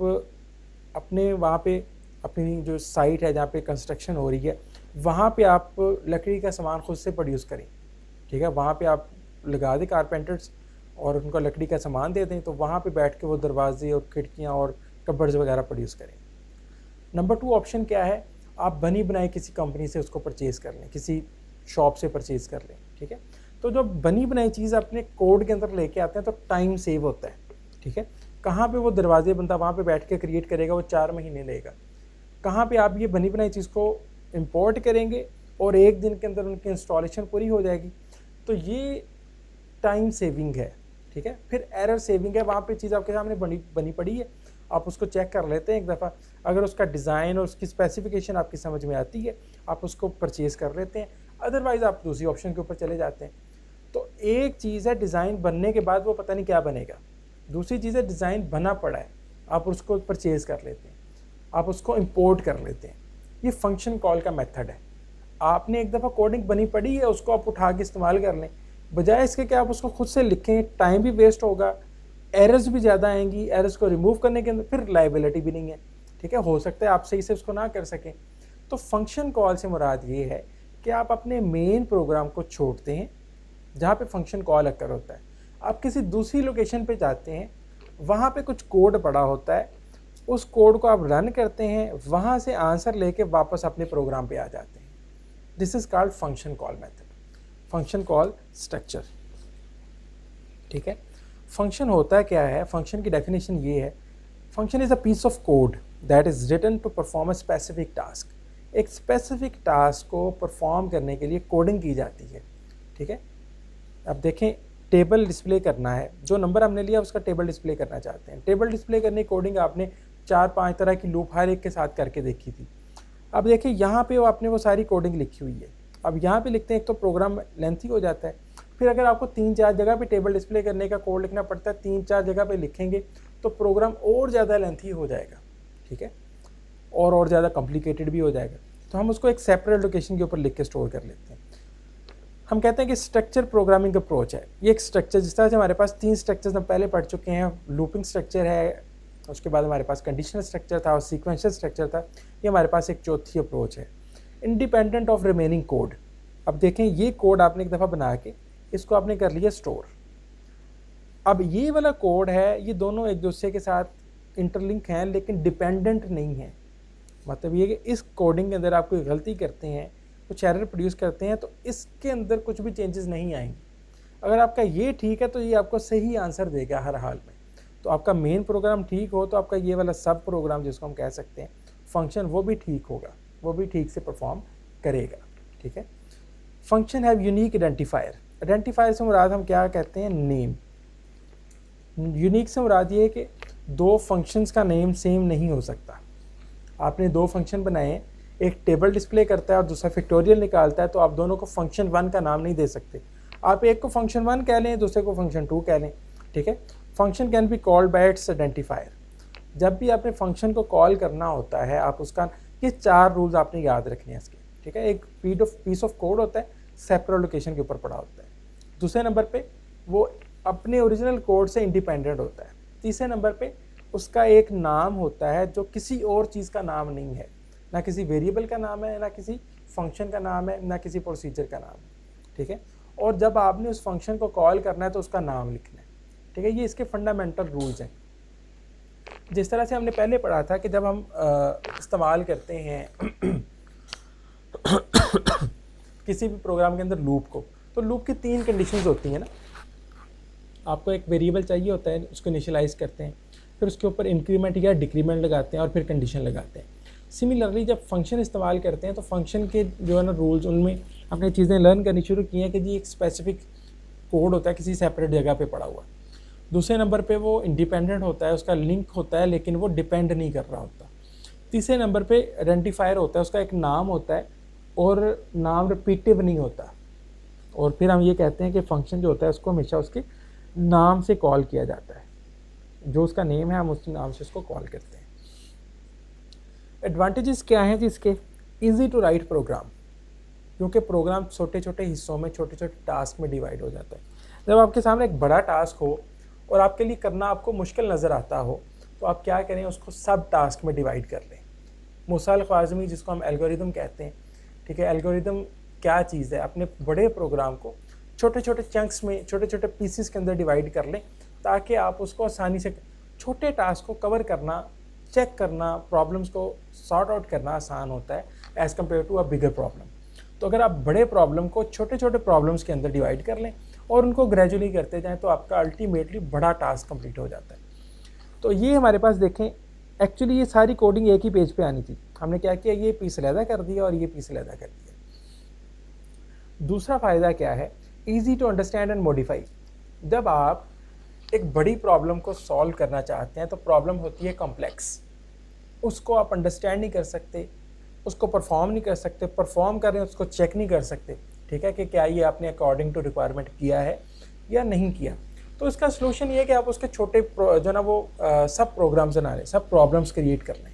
अपने वहाँ पे अपनी जो साइट है जहाँ पे कंस्ट्रक्शन हो रही है वहाँ पे आप लकड़ी का सामान खुद से प्रोड्यूस करें। ठीक है, वहाँ पे आप लगा दें कारपेंटर्स और उनको लकड़ी का सामान दे दें, तो वहाँ पे बैठ के वो दरवाजे और खिड़कियाँ और कबर्ड्स वगैरह प्रोड्यूस करें। नंबर 2 ऑप्शन क्या है? आप बनी बनाई किसी कंपनी से उसको परचेज़ कर लें, किसी शॉप से परचेज़ कर लें। ठीक है, तो जो बनी बनाई चीज़ अपने कोड के अंदर लेके आते हैं तो टाइम सेव होता है। ठीक है, कहाँ पे वो दरवाजे बंदा वहाँ पे बैठ के क्रिएट करेगा, वो 4 महीने लेगा। कहाँ पे आप ये बनी बनाई चीज़ को इंपोर्ट करेंगे और 1 दिन के अंदर उनकी इंस्टॉलेशन पूरी हो जाएगी। तो ये टाइम सेविंग है। ठीक है, फिर एरर सेविंग है। वहाँ पे चीज़ आपके सामने बनी पड़ी है, आप उसको चेक कर लेते हैं एक दफ़ा। अगर उसका डिज़ाइन और उसकी स्पेसिफिकेशन आपकी समझ में आती है आप उसको परचेज़ कर लेते हैं, अदरवाइज़ आप दूसरी ऑप्शन के ऊपर चले जाते हैं। तो एक चीज़ है डिज़ाइन बनने के बाद वो पता नहीं क्या बनेगा, दूसरी चीज़ है डिज़ाइन बना पड़ा है आप उसको परचेज़ कर लेते हैं, आप उसको इंपोर्ट कर लेते हैं। ये फंक्शन कॉल का मेथड है। आपने एक दफ़ा कोडिंग बनी पड़ी है, उसको आप उठा के इस्तेमाल कर लें, बजाय इसके कि आप उसको खुद से लिखें। टाइम भी वेस्ट होगा, एरर्स भी ज़्यादा आएंगी, एरर्स को रिमूव करने के अंदर फिर रिलायबिलिटी भी नहीं है। ठीक है, हो सकता है आप सही से उसको ना कर सकें। तो फंक्शन कॉल से मुराद ये है कि आप अपने मेन प्रोग्राम को छोड़ते हैं जहाँ पे फंक्शन कॉल अक्कर होता है, आप किसी दूसरी लोकेशन पे जाते हैं, वहाँ पे कुछ कोड पड़ा होता है, उस कोड को आप रन करते हैं, वहाँ से आंसर लेके वापस अपने प्रोग्राम पे आ जाते हैं। This is called function call method, function call structure. ठीक है, फंक्शन होता क्या है? फंक्शन की डेफिनेशन ये है, function is a piece of code that is written to perform a specific task. एक स्पेसिफिक टास्क को परफॉर्म करने के लिए कोडिंग की जाती है। ठीक है, अब देखें टेबल डिस्प्ले करना है, जो नंबर हमने लिया उसका टेबल डिस्प्ले करना चाहते हैं। टेबल डिस्प्ले करने की कोडिंग आपने 4-5 तरह की लूप हर एक के साथ करके देखी थी। अब देखिए यहाँ पे आपने वो सारी कोडिंग लिखी हुई है। अब यहाँ पे लिखते हैं, एक तो प्रोग्राम लेंथी हो जाता है, फिर अगर आपको 3-4 जगह पे टेबल डिस्प्ले करने का कोड लिखना पड़ता है, 3-4 जगह पे लिखेंगे तो प्रोग्राम और ज़्यादा लेंथी हो जाएगा, ठीक है, और ज़्यादा कॉम्प्लिकेटेड भी हो जाएगा। तो हम उसको एक सेपरेट लोकेशन के ऊपर लिख के स्टोर कर लेते हैं। हम कहते हैं कि स्ट्रक्चर प्रोग्रामिंग अप्रोच है। ये एक स्ट्रक्चर, जिस तरह से हमारे पास 3 स्ट्रक्चर्स हम पहले पढ़ चुके हैं, लूपिंग स्ट्रक्चर है, उसके बाद हमारे पास कंडीशनल स्ट्रक्चर था और सीक्वेंशियल स्ट्रक्चर था, ये हमारे पास एक चौथी अप्रोच है, इंडिपेंडेंट ऑफ रिमेनिंग कोड। अब देखें, ये कोड आपने एक दफ़ा बना के इसको आपने कर लिया स्टोर। अब ये वाला कोड है, ये दोनों एक दूसरे के साथ इंटरलिंक हैं लेकिन डिपेंडेंट नहीं है। मतलब ये कि इस कोडिंग के अंदर आप कोई गलती करते हैं, कुछ एरर प्रोड्यूस करते हैं, तो इसके अंदर कुछ भी चेंजेस नहीं आएंगे। अगर आपका ये ठीक है तो ये आपको सही आंसर देगा हर हाल में। तो आपका मेन प्रोग्राम ठीक हो तो आपका ये वाला सब प्रोग्राम जिसको हम कह सकते हैं फंक्शन, वो भी ठीक होगा, वो भी ठीक से परफॉर्म करेगा, ठीक है। Function have unique identifier. Identifier से मुराद हम क्या कहते हैं, नेम। यूनिक से मुराद ये है कि दो फंक्शंस का नेम सेम नहीं हो सकता। आपने दो फंक्शन बनाए हैं, एक टेबल डिस्प्ले करता है और दूसरा फैक्टोरियल निकालता है, तो आप दोनों को फंक्शन 1 का नाम नहीं दे सकते। आप एक को फंक्शन 1 कह लें, दूसरे को फंक्शन 2 कह लें, ठीक है। Function can be called by it's identifier. जब भी आपने फंक्शन को कॉल करना होता है, आप उसका ये 4 रूल्स आपने याद रखने हैं इसके, ठीक है। एक पीस ऑफ कोड होता है, सेपरेट लोकेशन के ऊपर पड़ा होता है। दूसरे नंबर पे वो अपने ओरिजिनल कोड से इंडिपेंडेंट होता है। तीसरे नंबर पे उसका एक नाम होता है जो किसी और चीज़ का नाम नहीं है, ना किसी वेरिएबल का नाम है, ना किसी फंक्शन का नाम है, ना किसी प्रोसीजर का नाम है, ठीक है। और जब आपने उस फंक्शन को कॉल करना है तो उसका नाम लिखना है, ठीक है। ये इसके फंडामेंटल रूल्स हैं। जिस तरह से हमने पहले पढ़ा था कि जब हम इस्तेमाल करते हैं किसी भी प्रोग्राम के अंदर लूप को, तो लूप की 3 कंडीशंस होती हैं ना। आपको एक वेरिएबल चाहिए होता है, उसको इनिशियलाइज करते हैं, फिर उसके ऊपर इंक्रीमेंट या डिक्रीमेंट लगाते हैं और फिर कंडीशन लगाते हैं। सिमिलरली जब फंक्शन इस्तेमाल करते हैं तो फंक्शन के जो है ना रूल्स, उनमें आपने चीज़ें लर्न करनी शुरू की हैं कि जी एक स्पेसिफिक कोड होता है किसी सेपरेट जगह पे पड़ा हुआ। दूसरे नंबर पे वो इंडिपेंडेंट होता है, उसका लिंक होता है लेकिन वो डिपेंड नहीं कर रहा होता। तीसरे नंबर पे आइडेंटिफायर होता है, उसका एक नाम होता है और नाम रिपीटिव नहीं होता। और फिर हम ये कहते हैं कि फंक्शन जो होता है उसको हमेशा उसके नाम से कॉल किया जाता है, जो उसका नेम है हम उस नाम से उसको कॉल करते हैं। एडवांटेजेस क्या हैं जी इसके? ईजी टू राइट प्रोग्राम, क्योंकि प्रोग्राम छोटे छोटे हिस्सों में, छोटे छोटे टास्क में डिवाइड हो जाता है। जब आपके सामने एक बड़ा टास्क हो और आपके लिए करना आपको मुश्किल नज़र आता हो, तो आप क्या करें, उसको सब टास्क में डिवाइड कर लें। मूसा अल-ख्वाज़मी, जिसको हम एल्गोरिदम कहते हैं, ठीक है। एल्गोरिदम क्या चीज़ है? अपने बड़े प्रोग्राम को छोटे छोटे चंक्स में, छोटे छोटे पीसेस के अंदर डिवाइड कर लें, ताकि आप उसको आसानी से, छोटे टास्क को कवर करना, चेक करना, प्रॉब्लम्स को सॉर्ट आउट करना आसान होता है as compare to a bigger problem. तो अगर आप बड़े प्रॉब्लम को छोटे छोटे प्रॉब्लम्स के अंदर डिवाइड कर लें और उनको ग्रेजुअली करते जाएं, तो आपका अल्टीमेटली बड़ा टास्क कंप्लीट हो जाता है। तो ये हमारे पास देखें, एक्चुअली ये सारी कोडिंग एक ही पेज पे आनी थी। हमने क्या किया, ये पीस अलहदा कर दिया और ये पीस अलहदा कर दिया। दूसरा फ़ायदा क्या है? Easy to understand and modify. जब आप एक बड़ी प्रॉब्लम को सॉल्व करना चाहते हैं तो प्रॉब्लम होती है कॉम्प्लेक्स, उसको आप अंडरस्टैंड नहीं कर सकते, उसको परफॉर्म नहीं कर सकते, परफॉर्म कर रहे हैं उसको चेक नहीं कर सकते, ठीक है, कि क्या ये आपने अकॉर्डिंग टू रिक्वायरमेंट किया है या नहीं किया। तो इसका सलूशन ये है कि आप उसके छोटे जो ना वो सब प्रोग्राम्स बना लें, सब प्रॉब्लम्स क्रिएट कर लें,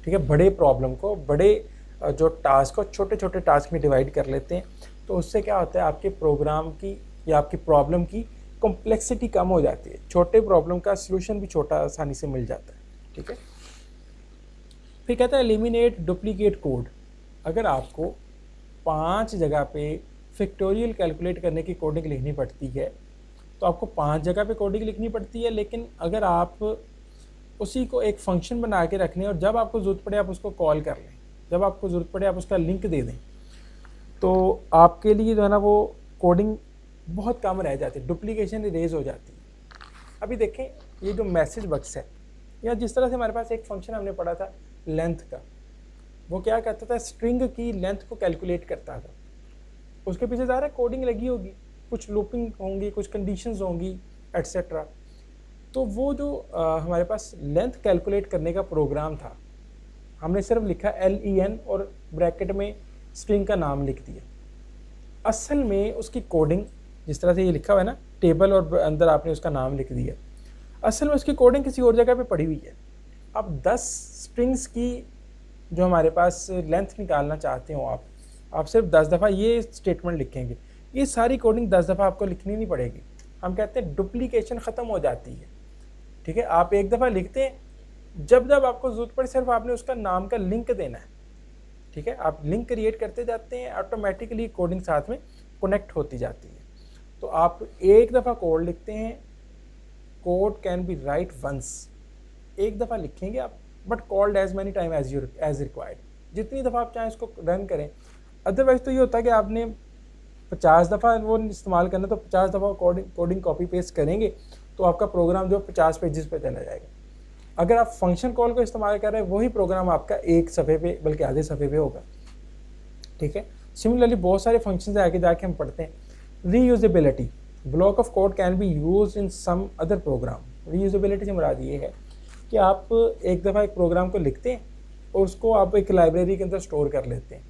ठीक है। बड़े प्रॉब्लम को, बड़े जो टास्क को छोटे छोटे टास्क में डिवाइड कर लेते हैं, तो उससे क्या होता है, आपके प्रोग्राम की या आपकी प्रॉब्लम की कॉम्प्लेक्सिटी कम हो जाती है। छोटे प्रॉब्लम का सलूशन भी छोटा आसानी से मिल जाता है, ठीक है। फिर कहता है एलिमिनेट डुप्लीकेट कोड। अगर आपको 5 जगह पे फैक्टोरियल कैलकुलेट करने की कोडिंग लिखनी पड़ती है, तो आपको 5 जगह पे कोडिंग लिखनी पड़ती है, लेकिन अगर आप उसी को एक फंक्शन बना के रखने और जब आपको ज़रूरत पड़े आप उसको कॉल कर लें, जब आपको ज़रूरत पड़े आप उसका लिंक दे दें, तो आपके लिए जो है ना वो कोडिंग बहुत कम रह जाती है, डुप्लीकेशन इरेज हो जाती है। अभी देखें, ये जो मैसेज बक्स है, या जिस तरह से हमारे पास एक फंक्शन हमने पढ़ा था लेंथ का, वो क्या करता था, स्ट्रिंग की लेंथ को कैलकुलेट करता था। उसके पीछे ज़ाहिर है कोडिंग लगी होगी, कुछ लूपिंग होंगी, कुछ कंडीशंस होंगी, एट्सेट्रा। तो वो जो हमारे पास लेंथ कैलकुलेट करने का प्रोग्राम था, हमने सिर्फ लिखा LEN और ब्रैकेट में स्ट्रिंग का नाम लिख दिया, असल में उसकी कोडिंग जिस तरह से ये लिखा हुआ है ना, टेबल और अंदर आपने उसका नाम लिख दिया, असल में उसकी कोडिंग किसी और जगह पे पड़ी हुई है। अब 10 स्ट्रिंग्स की जो हमारे पास लेंथ निकालना चाहते हो आप सिर्फ 10 दफ़ा ये स्टेटमेंट लिखेंगे। ये सारी कोडिंग 10 दफ़ा आपको लिखनी नहीं पड़ेगी। हम कहते हैं डुप्लीकेशन ख़त्म हो जाती है। ठीक है, आप एक दफ़ा लिखते हैं, जब जब आपको ज़रूरत पड़े सिर्फ आपने उसका नाम का लिंक देना है। ठीक है, आप लिंक क्रिएट करते जाते हैं, ऑटोमेटिकली कोडिंग साथ में कनेक्ट होती जाती है। तो आप एक दफ़ा कोड लिखते हैं, code can be write once, एक दफ़ा लिखेंगे आप, but called as many time as required, जितनी दफ़ा आप चाहें इसको रन करें। अदरवाइज तो ये होता है कि आपने 50 दफ़ा वो इस्तेमाल करना, तो 50 दफ़ा कोडिंग कॉपी पेस्ट करेंगे तो आपका प्रोग्राम जो 50 पेजेस पे चला जाएगा। अगर आप फंक्शन कॉल को इस्तेमाल कर रहे हैं, वही प्रोग्राम आपका एक सफ़े पे बल्कि आधे सफ़े पे होगा। ठीक है, सिमिलरली बहुत सारे फंक्शन आगे जाके हम पढ़ते हैं। Reusability, block of code can be use in some other program. Reusability से मुराद ये है कि आप एक दफ़ा एक प्रोग्राम को लिखते हैं और उसको आप एक लाइब्रेरी के अंदर स्टोर कर लेते हैं।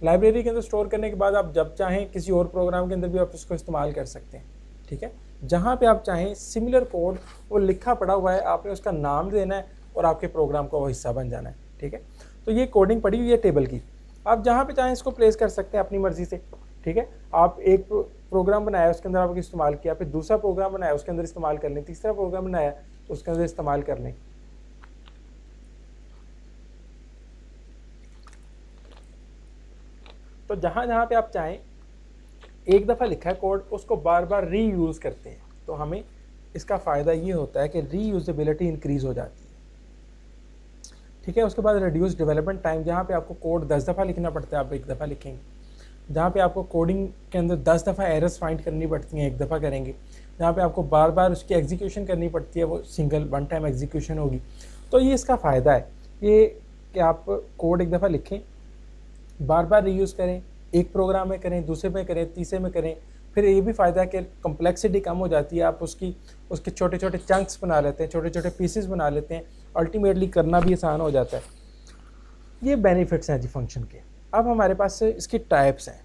लाइब्रेरी के अंदर स्टोर करने के बाद आप जब चाहें किसी और प्रोग्राम के अंदर भी आप इसको इस्तेमाल कर सकते हैं। ठीक है, जहाँ पे आप चाहें सिमिलर कोड वो लिखा पड़ा हुआ है, आपने उसका नाम देना है और आपके प्रोग्राम का वो हिस्सा बन जाना है। ठीक है, तो ये कोडिंग पड़ी हुई है टेबल की, आप जहाँ पे चाहें इसको प्लेस कर सकते हैं अपनी मर्जी से। ठीक है, आप एक प्रोग्राम बनाया उसके अंदर आपने इस्तेमाल किया, फिर दूसरा प्रोग्राम बनाया उसके अंदर इस्तेमाल कर लें, तीसरा प्रोग्राम बनाया तो उसके अंदर इस्तेमाल कर लें। तो जहाँ जहाँ पे आप चाहें, एक दफ़ा लिखा है कोड उसको बार बार रीयूज़ करते हैं, तो हमें इसका फ़ायदा ये होता है कि रीयूजेबिलिटी इंक्रीज़ हो जाती है। ठीक है, उसके बाद रिड्यूस डेवलपमेंट टाइम, जहाँ पे आपको कोड 10 दफ़ा लिखना पड़ता है आप एक दफ़ा लिखेंगे। जहाँ पे आपको कोडिंग के अंदर 10 दफ़ा एरर्स फाइंड करनी पड़ती हैं, एक दफ़ा करेंगे। जहाँ पे आपको बार बार उसकी एग्जीक्यूशन करनी पड़ती है, वो सिंगल वन टाइम एग्जीक्यूशन होगी। तो ये इसका फ़ायदा है ये कि आप कोड एक दफ़ा लिखें, बार बार रीयूज़ करें, एक प्रोग्राम में करें, दूसरे में करें, तीसरे में करें। फिर ये भी फ़ायदा है कि कम्प्लेक्सिटी कम हो जाती है, आप उसके छोटे छोटे चंक्स बना लेते हैं, छोटे छोटे पीसेस बना लेते हैं, अल्टीमेटली करना भी आसान हो जाता है। ये बेनिफिट्स हैं जी फंक्शन के। अब हमारे पास इसकी टाइप्स हैं,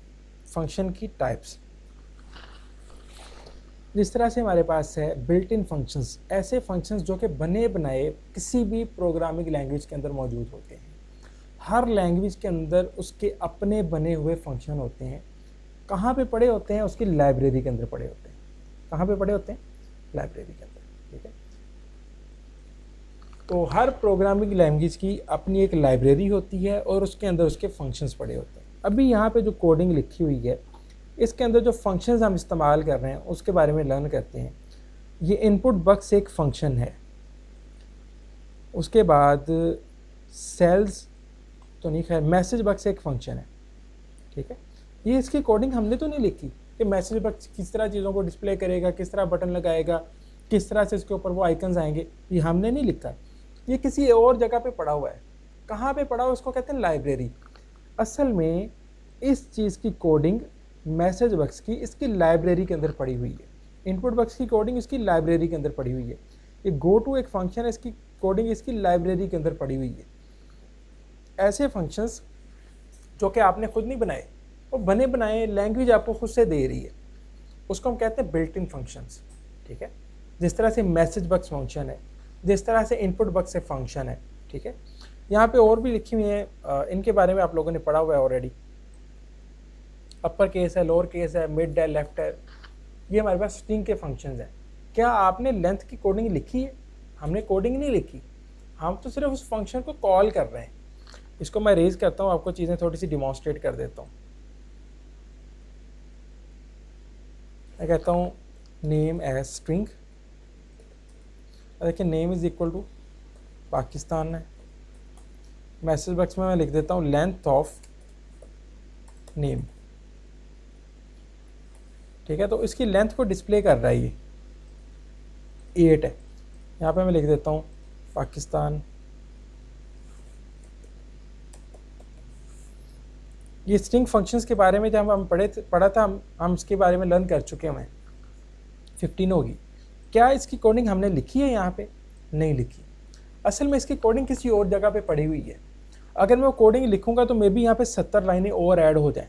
फंक्शन की टाइप्स। जिस तरह से हमारे पास है बिल्ट इन फंक्शंस, ऐसे फंक्शंस जो कि बने बनाए किसी भी प्रोग्रामिंग लैंग्वेज के अंदर मौजूद होते हैं। हर लैंग्वेज के अंदर उसके अपने बने हुए फंक्शन होते हैं। कहाँ पे पड़े होते हैं? उसकी लाइब्रेरी के अंदर पड़े होते हैं। कहाँ पे पड़े होते हैं? लाइब्रेरी के अंदर। ठीक है, तो हर प्रोग्रामिंग लैंग्वेज की अपनी एक लाइब्रेरी होती है और उसके अंदर उसके फंक्शंस पड़े होते हैं। अभी यहाँ पे जो कोडिंग लिखी हुई है, इसके अंदर जो फंक्शंस हम इस्तेमाल कर रहे हैं उसके बारे में लर्न करते हैं। ये इनपुट बक्स एक फंक्शन है, उसके बाद सेल्स तो नहीं, खैर मैसेज बक्स एक फंक्शन है। ठीक है, ये इसकी कोडिंग हमने तो नहीं लिखी कि मैसेज बक्स किस तरह चीज़ों को डिस्प्ले करेगा, किस तरह बटन लगाएगा, किस तरह से इसके ऊपर वो आइकन्स आएंगे, ये हमने नहीं लिखा। ये किसी और जगह पे पड़ा हुआ है। कहाँ पे पड़ा हुआ? उसको कहते हैं लाइब्रेरी। असल में इस चीज़ की कोडिंग मैसेज बक्स की इसकी लाइब्रेरी के अंदर पड़ी हुई है। इनपुट बक्स की कोडिंग इसकी लाइब्रेरी के अंदर पड़ी हुई है। ये गो टू एक फंक्शन है, इसकी कोडिंग इसकी लाइब्रेरी के अंदर पड़ी हुई है। ऐसे फंक्शंस जो कि आपने खुद नहीं बनाए, वो बने बनाए लैंग्वेज आपको खुद से दे रही है, उसको हम कहते हैं बिल्ट इन फंक्शंस। ठीक है, जिस तरह से मैसेज बक्स फंक्शन है, जिस तरह से इनपुट बक्स से फंक्शन है। ठीक है, यहाँ पे और भी लिखी हुई हैं, इनके बारे में आप लोगों ने पढ़ा हुआ है ऑलरेडी। अपर केस है, लोअर केस है, मिड है, लेफ्ट है। ये हमारे पास स्ट्रिंग के फंक्शंस हैं। क्या आपने लेंथ की कोडिंग लिखी है? हमने कोडिंग नहीं लिखी, हम तो सिर्फ उस फंक्शन को कॉल कर रहे हैं। इसको मैं रेज करता हूँ, आपको चीज़ें थोड़ी सी डिमॉन्स्ट्रेट कर देता हूँ। मैं कहता हूँ नेम एज स्ट्रिंग, देखिए name is equal to Pakistan है। मैसेज बॉक्स में मैं लिख देता हूँ लेंथ ऑफ नेम। ठीक है, तो इसकी लेंथ को डिस्प्ले कर रहा है, ये 8 है। यहाँ पे मैं लिख देता हूँ पाकिस्तान। ये स्ट्रिंग फंक्शंस के बारे में जब हम पढ़ा था, हम इसके बारे में लर्न कर चुके हैं। 15 होगी। क्या इसकी कोडिंग हमने लिखी है? यहाँ पे नहीं लिखी। असल में इसकी कोडिंग किसी और जगह पे पड़ी हुई है। अगर मैं कोडिंग लिखूंगा तो मे बी यहाँ पे 70 लाइनें और ऐड हो जाएं।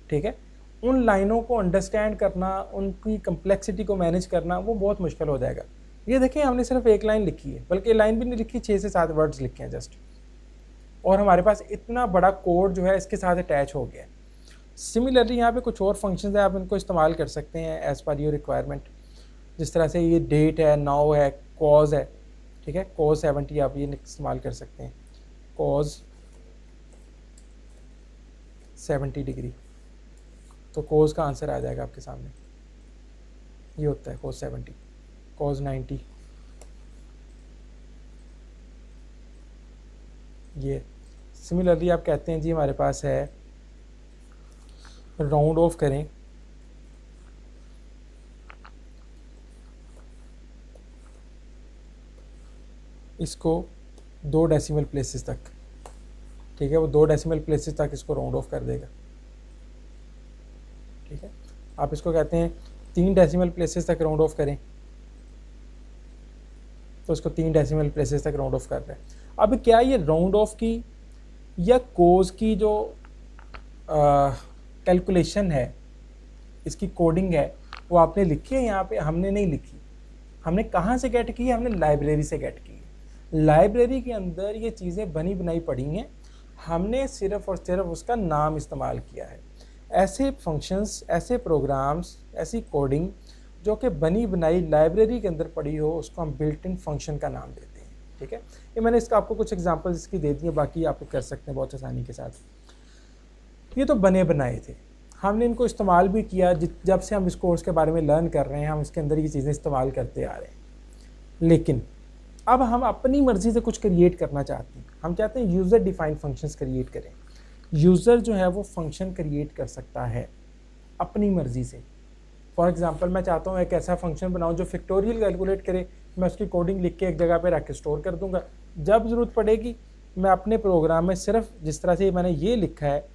ठीक है, उन लाइनों को अंडरस्टैंड करना, उनकी कम्प्लेक्सिटी को मैनेज करना वो बहुत मुश्किल हो जाएगा। ये देखिए हमने सिर्फ एक लाइन लिखी है, बल्कि लाइन भी नहीं लिखी, 6 से 7 वर्ड्स लिखे हैं जस्ट, और हमारे पास इतना बड़ा कोड जो है इसके साथ अटैच हो गया है। सिमिलरली यहाँ पे कुछ और फंक्शंस है, आप इनको इस्तेमाल कर सकते हैं एज़ पर योर रिक्वायरमेंट। जिस तरह से ये डेट है, नाउ है, कॉज है, ठीक है, कॉज 70 आप ये इस्तेमाल कर सकते हैं, कॉज 70 डिग्री, तो कॉज का आंसर आ जाएगा आपके सामने, ये होता है कॉज 70, कॉज 90, ये। सिमिलरली आप कहते हैं जी हमारे पास है राउंड ऑफ करें, इसको 2 डेसिमल प्लेसेस तक, ठीक है, वो 2 डेसिमल प्लेसेस तक इसको राउंड ऑफ कर देगा, ठीक है। आप इसको कहते हैं 3 डेसिमल प्लेसेस तक राउंड ऑफ करें, तो इसको 3 डेसिमल प्लेसेस तक राउंड ऑफ कर रहा है। अब क्या ये राउंड ऑफ की या कोज की जो कैलकुलेशन है, इसकी कोडिंग है, वो आपने लिखी है यहाँ पे? हमने नहीं लिखी। हमने कहाँ से गेट की है? हमने लाइब्रेरी से गेट की है। लाइब्रेरी के अंदर ये चीज़ें बनी बनाई पड़ी हैं, हमने सिर्फ और सिर्फ उसका नाम इस्तेमाल किया है। ऐसे फंक्शंस, ऐसे प्रोग्राम्स, ऐसी कोडिंग जो कि बनी बनाई लाइब्रेरी के अंदर पड़ी हो, उसको हम बिल्ट इन फंक्शन का नाम देते हैं, ठीक है। ये मैंने इसका आपको कुछ एग्जांपल्स इसकी दे दिए, बाकी आप कर सकते हैं बहुत आसानी के साथ। ये तो बने बनाए थे, हमने इनको इस्तेमाल भी किया। जब से हम इस कोर्स के बारे में लर्न कर रहे हैं, हम इसके अंदर ये चीज़ें इस्तेमाल करते आ रहे हैं। लेकिन अब हम अपनी मर्ज़ी से कुछ क्रिएट करना चाहते हैं। हम चाहते हैं यूज़र डिफाइंड फंक्शंस क्रिएट करें। यूज़र जो है वो फंक्शन क्रिएट कर सकता है अपनी मर्ज़ी से। फॉर एग्जांपल मैं चाहता हूँ एक ऐसा फंक्शन बनाऊँ जो फैक्टोरियल कैलकुलेट करे, मैं उसकी कोडिंग लिख के एक जगह पे रख के स्टोर कर दूंगा। जब ज़रूरत पड़ेगी मैं अपने प्रोग्राम में सिर्फ जिस तरह से मैंने ये लिखा है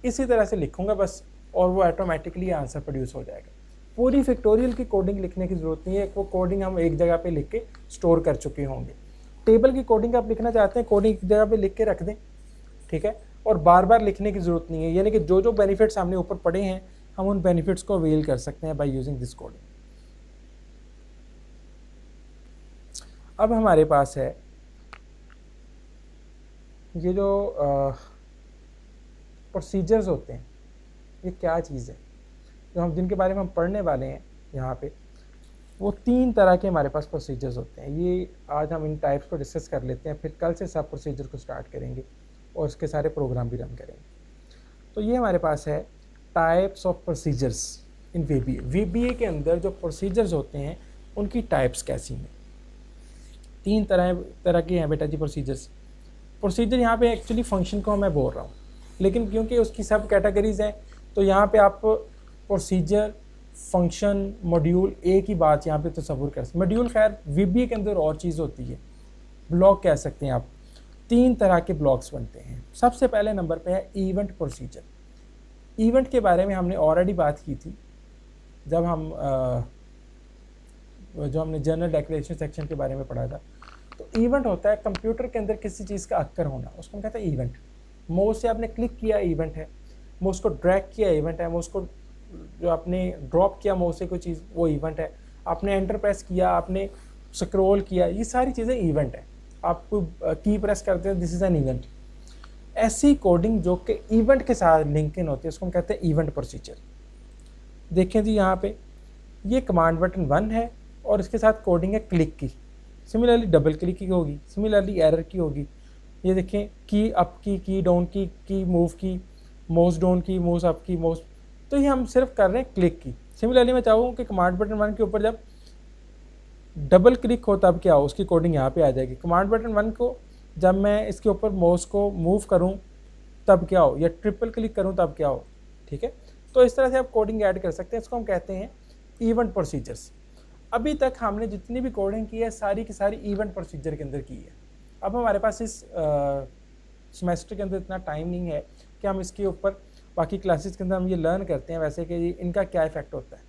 इसी तरह से लिखूँगा बस, और वो ऑटोमेटिकली आंसर प्रोड्यूस हो जाएगा। पूरी फैक्टोरियल की कोडिंग लिखने की ज़रूरत नहीं है, वो कोडिंग हम एक जगह पे लिख के स्टोर कर चुके होंगे। टेबल की कोडिंग आप लिखना चाहते हैं, कोडिंग एक जगह पे लिख के रख दें, ठीक है, और बार बार लिखने की ज़रूरत नहीं है। यानी कि जो जो बेनिफिट्स हमने ऊपर पढ़े हैं, हम उन बेनिफिट्स को अवेल कर सकते हैं बाय यूजिंग दिस कोडिंग। अब हमारे पास है ये जो प्रोसीजर्स होते हैं, ये क्या चीज़ है जो हम जिनके बारे में हम पढ़ने वाले हैं यहाँ पे, वो 3 तरह के हमारे पास प्रोसीजर्स होते हैं। ये आज हम इन टाइप्स को डिस्कस कर लेते हैं, फिर कल से सब प्रोसीजर को स्टार्ट करेंगे और उसके सारे प्रोग्राम भी रन करेंगे। तो ये हमारे पास है types of procedures in VBA. VBA के अंदर जो प्रोसीजर्स होते हैं उनकी टाइप्स कैसी हैं? 3 तरह के हैं बेटा जी प्रोसीजर्स। प्रोसीजर यहाँ पे एक्चुअली फंक्शन को मैं बोल रहा हूँ, लेकिन क्योंकि उसकी सब कैटेगरीज हैं तो यहाँ पे आप प्रोसीजर, फंक्शन, मॉड्यूल एक ही बात यहाँ पे तस्वुर कर सकते। मॉड्यूल खैर वीबीए के अंदर और चीज़ होती है, ब्लॉक कह सकते हैं आप। 3 तरह के ब्लॉक्स बनते हैं। सबसे पहले नंबर पे है इवेंट प्रोसीजर। इवेंट के बारे में हमने ऑलरेडी बात की थी जब हम जो हमने जनरल डेक्लेरेशन सेक्शन के बारे में पढ़ा था। तो इवेंट होता है कंप्यूटर के अंदर किसी चीज़ का अक्कर होना, उसको हम कहते हैं इवेंट। माउस से आपने क्लिक किया, इवेंट है। माउस को ड्रैग किया, इवेंट है। माउस को जो आपने ड्रॉप किया माउस से कोई चीज़, वो इवेंट है। आपने एंटर प्रेस किया, आपने स्क्रॉल किया, ये सारी चीज़ें इवेंट है। आप की प्रेस करते हैं, दिस इज़ एन इवेंट। ऐसी कोडिंग जो कि इवेंट के साथ लिंक इन होती है उसको हम कहते हैं इवेंट प्रोसीजर। देखें जी यहाँ पे ये कमांड बटन 1 है और इसके साथ कोडिंग है क्लिक की। सिमिलरली डबल क्लिक की होगी, सिमिलरली एरर की होगी। ये देखें की अप की डाउन की मूव की, माउस डाउन की, माउस अप की, माउस, तो ये हम सिर्फ कर रहे हैं क्लिक की। सिमिलरली मैं चाहूँ कि कमांड बटन 1 के ऊपर जब डबल क्लिक हो तब क्या हो, उसकी कोडिंग यहाँ पे आ जाएगी। कमांड बटन 1 को जब मैं इसके ऊपर माउस को मूव करूँ तब क्या हो, या ट्रिपल क्लिक करूँ तब क्या हो, ठीक है। तो इस तरह से आप कोडिंग ऐड कर सकते हैं, इसको हम कहते हैं इवेंट प्रोसीजर्स। अभी तक हमने जितनी भी कोडिंग की है सारी की सारी इवेंट प्रोसीजर के अंदर की है। अब हमारे पास इस सेमेस्टर के अंदर इतना टाइम नहीं है कि हम इसके ऊपर, बाकी क्लासेस के अंदर हम ये लर्न करते हैं वैसे कि इनका क्या इफेक्ट होता है,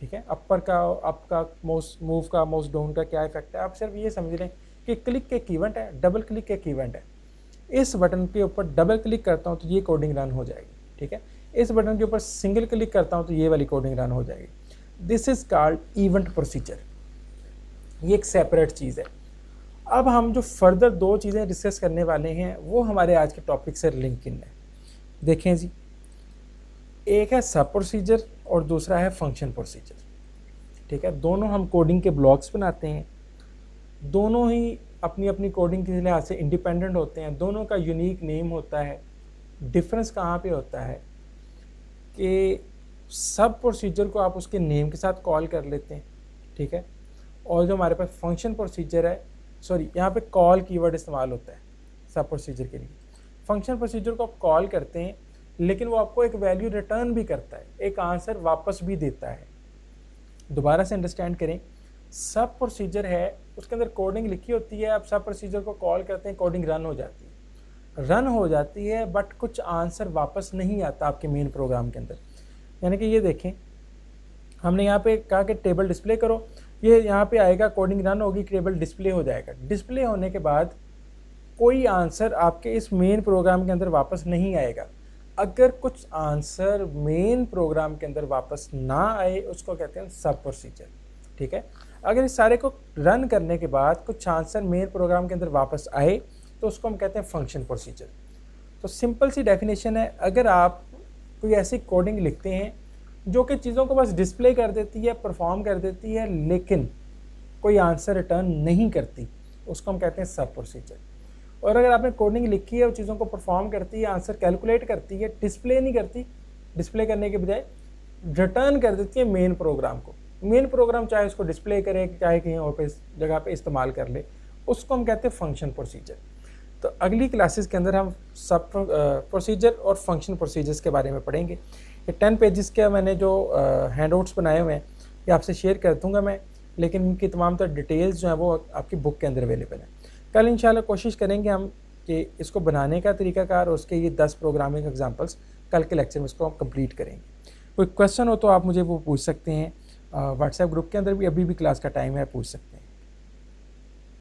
ठीक है। अपर का, अप का, माउस मूव का, माउस डाउन का क्या इफेक्ट है। आप सिर्फ ये समझ लें कि क्लिक एक इवेंट है, डबल क्लिक एक इवेंट है। इस बटन के ऊपर डबल क्लिक करता हूँ तो ये कोडिंग रन हो जाएगी, ठीक है। इस बटन के ऊपर सिंगल क्लिक करता हूँ तो ये वाली कोडिंग रन हो जाएगी। This is called event procedure, ये एक सेपरेट चीज़ है। अब हम जो फर्दर दो चीज़ें डिस्कस करने वाले हैं वो हमारे आज के टॉपिक से लिंक इन है। देखें जी, एक है सब प्रोसीजर और दूसरा है फंक्शन प्रोसीजर, ठीक है। दोनों हम कोडिंग के ब्लॉक्स बनाते हैं, दोनों ही अपनी अपनी कोडिंग के लिहाज से इंडिपेंडेंट होते हैं, दोनों का यूनिक नेम होता है। डिफरेंस कहाँ पे होता है कि सब प्रोसीजर को आप उसके नेम के साथ कॉल कर लेते हैं, ठीक है, और जो हमारे पास फंक्शन प्रोसीजर है, सॉरी यहाँ पे कॉल कीवर्ड इस्तेमाल होता है सब प्रोसीजर के लिए। फंक्शन प्रोसीजर को आप कॉल करते हैं लेकिन वो आपको एक वैल्यू रिटर्न भी करता है, एक आंसर वापस भी देता है। दोबारा से अंडरस्टैंड करें, सब प्रोसीजर है उसके अंदर कोडिंग लिखी होती है, आप सब प्रोसीजर को कॉल करते हैं, कोडिंग रन हो जाती है बट कुछ आंसर वापस नहीं आता आपके मेन प्रोग्राम के अंदर। यानी कि ये देखें, हमने यहाँ पे कहा कि टेबल डिस्प्ले करो, ये यहाँ पे आएगा, कोडिंग रन होगी, टेबल डिस्प्ले हो जाएगा। डिस्प्ले होने के बाद कोई आंसर आपके इस मेन प्रोग्राम के अंदर वापस नहीं आएगा। अगर कुछ आंसर मेन प्रोग्राम के अंदर वापस ना आए उसको कहते हैं सब प्रोसीजर, ठीक है। अगर इस सारे को रन करने के बाद कुछ आंसर मेन प्रोग्राम के अंदर वापस आए तो उसको हम कहते हैं फंक्शन प्रोसीजर। तो सिंपल सी डेफिनेशन है, अगर आप कोई ऐसी कोडिंग लिखते हैं जो कि चीज़ों को बस डिस्प्ले कर देती है, परफॉर्म कर देती है, लेकिन कोई आंसर रिटर्न नहीं करती, उसको हम कहते हैं सब प्रोसीजर। और अगर आपने कोडिंग लिखी है वो चीज़ों को परफॉर्म करती है, आंसर कैलकुलेट करती है, डिस्प्ले नहीं करती, डिस्प्ले करने के बजाय रिटर्न कर देती है मेन प्रोग्राम को। मेन प्रोग्राम चाहे उसको डिस्प्ले करे, चाहे कहीं और पे जगह पे इस्तेमाल कर ले, उसको हम कहते हैं फंक्शन प्रोसीजर। तो अगली क्लासेस के अंदर हम सब प्रोसीजर और फंक्शन प्रोसीजर्स के बारे में पढ़ेंगे। ये 10 पेजेस के मैंने जो हैंडआउट्स बनाए हुए हैं ये आपसे शेयर कर दूंगा मैं, लेकिन इनकी तमाम तर डिटेल्स जो है वो आपकी बुक के अंदर अवेलेबल है। कल इंशाल्लाह कोशिश करेंगे हम कि इसको बनाने का तरीकाकार और उसके ये 10 प्रोग्रामिंग एग्जांपल्स कल के लेक्चर में इसको हम कंप्लीट करेंगे। कोई क्वेश्चन हो तो आप मुझे वो पूछ सकते हैं, व्हाट्सएप ग्रुप के अंदर भी अभी भी क्लास का टाइम है, पूछ सकते हैं।